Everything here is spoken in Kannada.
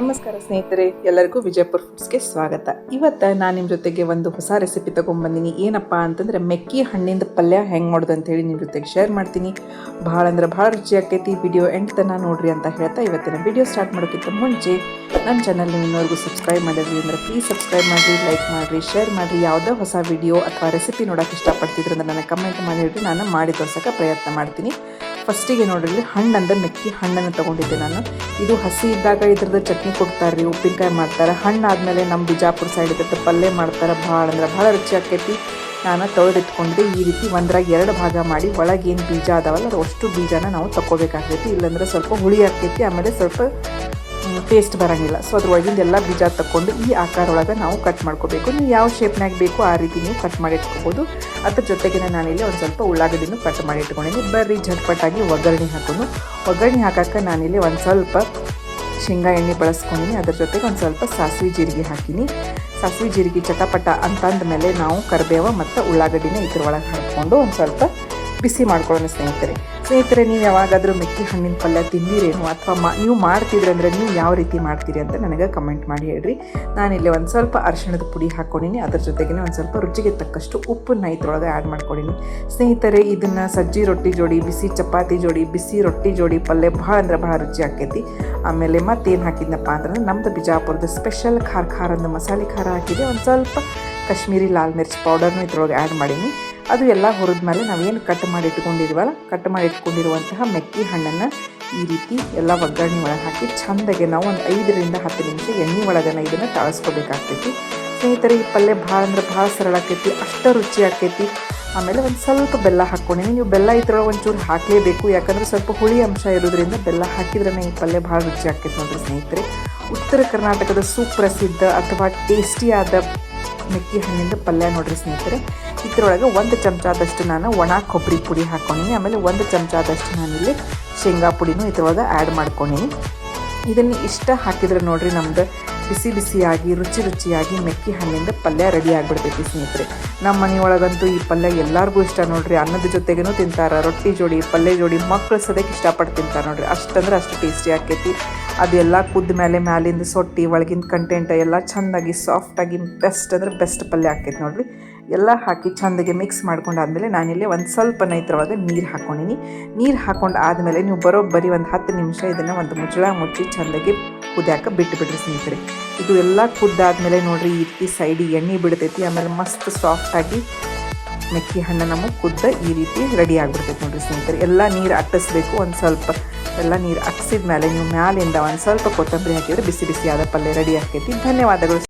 ನಮಸ್ಕಾರ ಸ್ನೇಹಿತರೆ, ಎಲ್ಲರಿಗೂ ವಿಜಯಪುರ ಫುಡ್ಸ್ಗೆ ಸ್ವಾಗತ. ಇವತ್ತು ನಾನು ನಿಮ್ಮ ಜೊತೆಗೆ ಒಂದು ಹೊಸ ರೆಸಿಪಿ ತೊಗೊಂಬಂದಿನಿ. ಏನಪ್ಪ ಅಂತಂದರೆ ಮೆಕ್ಕಿ ಹಣ್ಣಿಂದ ಪಲ್ಯ ಹೆಂಗೆ ಮಾಡೋದು ಅಂತೇಳಿ ನಿಮ್ಮ ಜೊತೆಗೆ ಶೇರ್ ಮಾಡ್ತೀನಿ. ಭಾಳ ಅಂದ್ರೆ ಭಾಳ ರುಚಿ ಆಕೈತಿ. ವಿಡಿಯೋ ಎಂಡ್ ತನಕ ನೋಡ್ರಿ ಅಂತ ಹೇಳ್ತಾ ಇವತ್ತಿನ ವಿಡಿಯೋ ಸ್ಟಾರ್ಟ್ ಮಾಡೋಕ್ಕಿಂತ ಮುಂಚೆ ನನ್ನ ಚಾನಲ್ ಇನ್ನೂವರೆಗೂ ಸಬ್ಸ್ಕ್ರೈಬ್ ಮಾಡಿದ್ರಿ ಅಂದರೆ ಪ್ಲೀಸ್ ಸಬ್ಸ್ಕ್ರೈಬ್ ಮಾಡಿರಿ, ಲೈಕ್ ಮಾಡಿರಿ, ಶೇರ್ ಮಾಡಿರಿ. ಯಾವುದೋ ಹೊಸ ವಿಡಿಯೋ ಅಥವಾ ರೆಸಿಪಿ ನೋಡೋಕೆ ಇಷ್ಟಪಡ್ತಿದ್ರು ಅಂದ್ರೆ ನನಗೆ ಕಮೆಂಟ್ ಮಾಡಿ ಹೇಳ್ರಿ, ನಾನು ಮಾಡಿ ತೋರ್ಸೋಕೆ ಪ್ರಯತ್ನ ಮಾಡ್ತೀನಿ. ಫಸ್ಟಿಗೆ ನೋಡ್ರಿ, ಹಣ್ಣಂದ ಮೆಕ್ಕಿ ಹಣ್ಣನ್ನು ತೊಗೊಂಡಿದ್ದೆ ನಾನು. ಇದು ಹಸಿ ಇದ್ದಾಗ ಇದ್ರದ್ದು ಚಟ್ನಿ ಕೊಡ್ತಾರೆ ರೀ, ಉಪ್ಪಿನಕಾಯಿ ಮಾಡ್ತಾರೆ. ಹಣ್ಣು ಆದಮೇಲೆ ನಮ್ಮ ಬಿಜಾಪುರ ಸೈಡ್ ಇದ್ದದ್ದು ಪಲ್ಯ ಮಾಡ್ತಾರೆ. ಭಾಳ ಅಂದ್ರೆ ಭಾಳ ರುಚಿ ಆಕೈತಿ. ನಾನು ತೊಳೆದಿಟ್ಕೊಂಡಿದ್ದೆ. ಈ ರೀತಿ ಒಂದ್ರಾಗ 2 ಭಾಗ ಮಾಡಿ ಒಳಗೇನು ಬೀಜ ಅದಾವಲ್ಲ ಅಷ್ಟು ಬೀಜನ ನಾವು ತಗೋಬೇಕಾಗ್ತೈತಿ. ಇಲ್ಲಾಂದ್ರೆ ಸ್ವಲ್ಪ ಹುಳಿ ಆಕೈತಿ, ಆಮೇಲೆ ಸ್ವಲ್ಪ ಟೇಸ್ಟ್ ಬರೋಂಗಿಲ್ಲ. ಸೊ ಅದ್ರೊಳಗಿಂದ ಎಲ್ಲ ಬೀಜ ತಗೊಂಡು ಈ ಆಕಾರ ಒಳಗೆ ನಾವು ಕಟ್ ಮಾಡ್ಕೋಬೇಕು. ನೀವು ಯಾವ ಶೇಪ್ನಾಗ ಬೇಕು ಆ ರೀತಿ ನೀವು ಕಟ್ ಮಾಡಿ ಇಟ್ಕೋಬೋದು. ಅದ್ರ ಜೊತೆಗೆ ನಾನಿಲ್ಲಿ ಒಂದು ಸ್ವಲ್ಪ ಉಳ್ಳಾಗಡ್ಡಿನೂ ಕಟ್ ಮಾಡಿ ಇಟ್ಕೊಂಡಿದ್ದೀನಿ. ಬರ್ರಿ ಝಟ್ಪಟ್ಟಾಗಿ ಒಗ್ಗರಣೆ ಹಾಕೋನು. ಒಗ್ಗರಣೆ ಹಾಕೋಕ್ಕೆ ನಾನಿಲ್ಲಿ ಒಂದು ಸ್ವಲ್ಪ ಶೇಂಗಾ ಎಣ್ಣೆ ಬಳಸ್ಕೊಂಡಿನಿ. ಅದ್ರ ಜೊತೆಗೆ ಒಂದು ಸ್ವಲ್ಪ ಸಾಸಿವೆ ಜೀರಿಗೆ ಹಾಕಿನಿ. ಸಾಸಿವೆ ಜೀರಿಗೆ ಚಟಪಟ ಅಂತಂದಮೇಲೆ ನಾವು ಕರಿಬೇವು ಮತ್ತು ಉಳ್ಳಾಗಡ್ಡಿನ ಇದ್ರೊಳಗೆ ಹಾಕ್ಕೊಂಡು ಒಂದು ಸ್ವಲ್ಪ ಬಿಸಿ ಮಾಡ್ಕೊಳ್ಳೋಣ. ಸ್ನೇಹಿತರೆ, ನೀವು ಯಾವಾಗಾದರೂ ಮೆಕ್ಕಿ ಹಣ್ಣಿನ ಪಲ್ಯ ತಿಂದಿರೇನು ಅಥವಾ ನೀವು ಮಾಡ್ತಿದ್ರಿ ಅಂದರೆ ನೀವು ಯಾವ ರೀತಿ ಮಾಡ್ತೀರಿ ಅಂತ ನನಗೆ ಕಮೆಂಟ್ ಮಾಡಿ ಹೇಳ್ರಿ. ನಾನಿಲ್ಲಿ ಒಂದು ಸ್ವಲ್ಪ ಅರಿಶಿಣದ ಪುಡಿ ಹಾಕ್ಕೊಂಡಿನಿ. ಅದ್ರ ಜೊತೆಗೆ ಒಂದು ಸ್ವಲ್ಪ ರುಚಿಗೆ ತಕ್ಕಷ್ಟು ಉಪ್ಪನ್ನು ಇದ್ರೊಳಗೆ ಆ್ಯಡ್ ಮಾಡ್ಕೊಂಡಿನಿ. ಸ್ನೇಹಿತರೆ, ಇದನ್ನು ಸಜ್ಜಿ ರೊಟ್ಟಿ ಜೋಡಿ, ಬಿಸಿ ಚಪಾತಿ ಜೋಡಿ, ಬಿಸಿ ರೊಟ್ಟಿ ಜೋಡಿ ಪಲ್ಯ ಭಾಳ ಅಂದ್ರೆ ಭಾಳ ರುಚಿ ಆಕೈತಿ. ಆಮೇಲೆ ಮತ್ತೇನು ಹಾಕಿದ್ನಪ್ಪ ಅಂದ್ರೆ ನಮ್ಮದು ಬಿಜಾಪುರದ ಸ್ಪೆಷಲ್ ಖಾರದ ಮಸಾಲೆ ಖಾರ ಹಾಕಿದೆ. ಒಂದು ಸ್ವಲ್ಪ ಕಾಶ್ಮೀರಿ ಲಾಲ್ ಮಿರ್ಚ್ ಪೌಡರ್ನು ಇದ್ರೊಳಗೆ ಆ್ಯಡ್ ಮಾಡೀನಿ. ಅದು ಎಲ್ಲ ಹುರಿದ ಮೇಲೆ ನಾವೇನು ಕಟ್ ಮಾಡಿ ಇಟ್ಕೊಂಡಿರುವಂತಹ ಮೆಕ್ಕಿ ಹಣ್ಣನ್ನು ಈ ರೀತಿ ಎಲ್ಲ ಒಗ್ಗರಣೆ ಒಳಗೆ ಹಾಕಿ ಚೆಂದಾಗೆ ನಾವು ಒಂದು 5 ರಿಂದ 10 ನಿಮಿಷ ಎಣ್ಣೆ ಒಳಗನ ಇದನ್ನು ತಾಳಿಸ್ಕೋಬೇಕಾಗ್ತೈತಿ. ಸ್ನೇಹಿತರೆ, ಈ ಪಲ್ಯ ಭಾಳ ಅಂದ್ರೆ ಭಾಳ ಸರಳ ಆಕೈತಿ, ಅಷ್ಟು ರುಚಿ ಆಕೈತಿ. ಆಮೇಲೆ ಒಂದು ಸ್ವಲ್ಪ ಬೆಲ್ಲ ಹಾಕ್ಕೊಂಡಿನಿ. ನೀವು ಬೆಲ್ಲ ಇದ್ರೊಳಗೆ ಒಂಚೂರು ಹಾಕಲೇಬೇಕು, ಯಾಕಂದರೆ ಸ್ವಲ್ಪ ಹುಳಿ ಅಂಶ ಇರೋದ್ರಿಂದ ಬೆಲ್ಲ ಹಾಕಿದ್ರೇ ಈ ಪಲ್ಯ ಭಾಳ ರುಚಿ ಆಕೈತಿ ನೋಡಿರಿ. ಸ್ನೇಹಿತರೆ, ಉತ್ತರ ಕರ್ನಾಟಕದ ಸುಪ್ರಸಿದ್ಧ ಅಥವಾ ಟೇಸ್ಟಿಯಾದ ಮೆಕ್ಕಿ ಹಣ್ಣಿಂದ ಪಲ್ಯ ನೋಡಿರಿ. ಸ್ನೇಹಿತರೆ, ಇದ್ರೊಳಗೆ 1 ಚಮಚದಷ್ಟು ನಾನು ಒಣ ಕೊಬ್ಬರಿ ಪುಡಿ ಹಾಕ್ಕೊಂಡಿನಿ. ಆಮೇಲೆ 1 ಚಮಚದಷ್ಟು ನಾನಿಲ್ಲಿ ಶೇಂಗಾ ಪುಡಿನೂ ಇದ್ರೊಳಗೆ ಆ್ಯಡ್ ಮಾಡ್ಕೊಂಡಿನಿ. ಇದನ್ನು ಇಷ್ಟ ಹಾಕಿದ್ರೆ ನೋಡಿರಿ, ನಮ್ದು ಬಿಸಿ ಬಿಸಿಯಾಗಿ ರುಚಿಯಾಗಿ ಮೆಕ್ಕಿ ಹಣ್ಣಿಂದ ಪಲ್ಯ ರೆಡಿ ಆಗಿಬಿಡ್ತೈತಿ. ಸ್ನೇಹಿತರೆ, ನಮ್ಮ ಮನೆಯೊಳಗಂತೂ ಈ ಪಲ್ಯ ಎಲ್ಲರಿಗೂ ಇಷ್ಟ ನೋಡಿರಿ. ಅನ್ನದ ಜೊತೆಗೇನು ತಿಂತಾರೆ, ರೊಟ್ಟಿ ಜೋಡಿ, ಪಲ್ಯ ಜೋಡಿ, ಮಕ್ಕಳು ಸದ್ಯಕ್ಕೆ ಇಷ್ಟಪಟ್ಟು ತಿಂತಾರೆ ನೋಡಿರಿ. ಅಷ್ಟಂದ್ರೆ ಅಷ್ಟು ಟೇಸ್ಟಿ ಆಕೈತಿ. ಅದೆಲ್ಲ ಕುದ್ದ ಮ್ಯಾಲಿಂದ ಸೊಟ್ಟಿ ಒಳಗಿಂದ ಕಂಟೆಂಟ್ ಎಲ್ಲ ಚೆಂದಾಗಿ ಸಾಫ್ಟಾಗಿ ಬೆಸ್ಟ್ ಅಂದ್ರೆ ಬೆಸ್ಟ್ ಪಲ್ಯ ಆಕೈತಿ ನೋಡಿರಿ. ಎಲ್ಲ ಹಾಕಿ ಚೆಂದಾಗಿ ಮಿಕ್ಸ್ ಮಾಡ್ಕೊಂಡಾದ್ಮೇಲೆ ನಾನಿಲ್ಲಿ ಒಂದು ಸ್ವಲ್ಪ ಇದ್ರೊಳಗೆ ನೀರು ಹಾಕ್ಕೊಂಡಿನಿ. ನೀರು ಹಾಕ್ಕೊಂಡು ಆದಮೇಲೆ ನೀವು ಬರೋಬ್ಬರಿ ಒಂದು 10 ನಿಮಿಷ ಇದನ್ನು ಒಂದು ಮುಚ್ಚಳ ಮುಚ್ಚಿ ಚೆಂದಾಗಿ ಕುದಿಯಾಕ ಬಿಟ್ಟುಬಿಡ್ರಿ. ಸ್ನೇಹಿತರೆ, ಇದು ಎಲ್ಲ ಕುದ್ದಾದ್ಮೇಲೆ ನೋಡಿರಿ ಈ ರೀತಿ ಸೈಡಿಗೆ ಎಣ್ಣೆ ಬಿಡ್ತೈತಿ. ಆಮೇಲೆ ಮಸ್ತ್ ಸಾಫ್ಟಾಗಿ ಮೆಕ್ಕಿ ಹಣ್ಣು ನಮಗೆ ಕುದ್ದ ಈ ರೀತಿ ರೆಡಿ ಆಗಿಬಿಡ್ತೈತಿ ನೋಡಿರಿ. ಸ್ನೇಹಿತರೆ, ಎಲ್ಲ ನೀರು ಅಟ್ಟಿಸ್ಬೇಕು. ಒಂದು ಸ್ವಲ್ಪ ಎಲ್ಲ ನೀರು ಅಟ್ಟಿಸಿದ ಮೇಲೆ ನೀವು ಮ್ಯಾಲಿಂದ ಒಂದು ಸ್ವಲ್ಪ ಕೊತ್ತಂಬರಿ ಹಾಕಿದರೆ ಬಿಸಿ ಬಿಸಿಯಾದ ಪಲ್ಯ ರೆಡಿ ಆಕೈತಿ. ಧನ್ಯವಾದಗಳು.